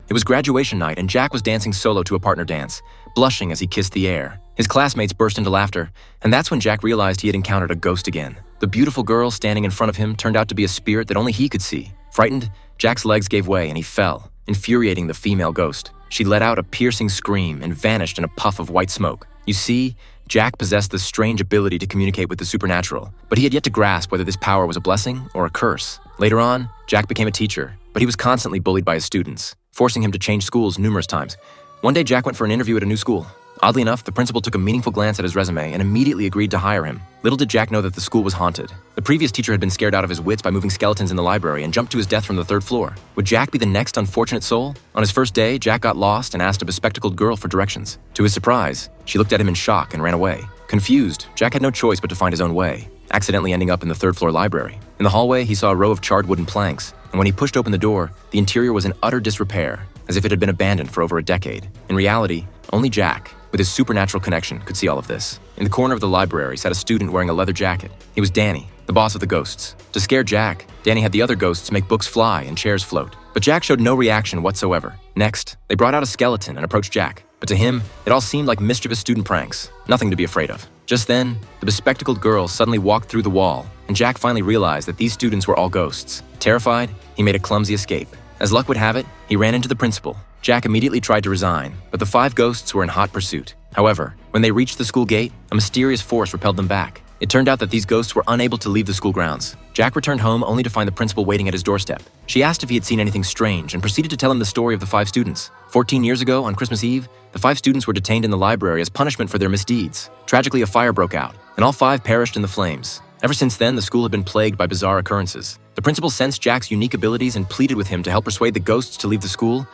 It was graduation night, and Jack was dancing solo to a partner dance, blushing as he kissed the air. His classmates burst into laughter, and that's when Jack realized he had encountered a ghost again. The beautiful girl standing in front of him turned out to be a spirit that only he could see. Frightened, Jack's legs gave way and he fell, infuriating the female ghost. She let out a piercing scream and vanished in a puff of white smoke. You see, Jack possessed this strange ability to communicate with the supernatural, but he had yet to grasp whether this power was a blessing or a curse. Later on, Jack became a teacher, but he was constantly bullied by his students, forcing him to change schools numerous times. One day, Jack went for an interview at a new school. Oddly enough, the principal took a meaningful glance at his resume and immediately agreed to hire him. Little did Jack know that the school was haunted. The previous teacher had been scared out of his wits by moving skeletons in the library and jumped to his death from the 3rd floor. Would Jack be the next unfortunate soul? On his first day, Jack got lost and asked a bespectacled girl for directions. To his surprise, she looked at him in shock and ran away. Confused, Jack had no choice but to find his own way, accidentally ending up in the 3rd floor library. In the hallway, he saw a row of charred wooden planks, and when he pushed open the door, the interior was in utter disrepair, as if it had been abandoned for over a decade. In reality, only Jack, with his supernatural connection, could see all of this. In the corner of the library sat a student wearing a leather jacket. He was Danny, the boss of the ghosts. To scare Jack, Danny had the other ghosts make books fly and chairs float. But Jack showed no reaction whatsoever. Next, they brought out a skeleton and approached Jack. But to him, it all seemed like mischievous student pranks, nothing to be afraid of. Just then, the bespectacled girl suddenly walked through the wall, and Jack finally realized that these students were all ghosts. Terrified, he made a clumsy escape. As luck would have it, he ran into the principal. Jack immediately tried to resign, but the 5 ghosts were in hot pursuit. However, when they reached the school gate, a mysterious force repelled them back. It turned out that these ghosts were unable to leave the school grounds. Jack returned home only to find the principal waiting at his doorstep. She asked if he had seen anything strange and proceeded to tell him the story of the 5 students. 14 years ago, on Christmas Eve, the 5 students were detained in the library as punishment for their misdeeds. Tragically, a fire broke out, and all 5 perished in the flames. Ever since then, the school had been plagued by bizarre occurrences. The principal sensed Jack's unique abilities and pleaded with him to help persuade the ghosts to leave the school,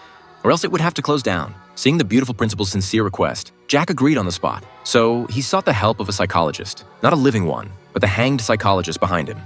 or else it would have to close down. Seeing the beautiful principal's sincere request, Jack agreed on the spot. So he sought the help of a psychologist, not a living one, but the hanged psychologist behind him.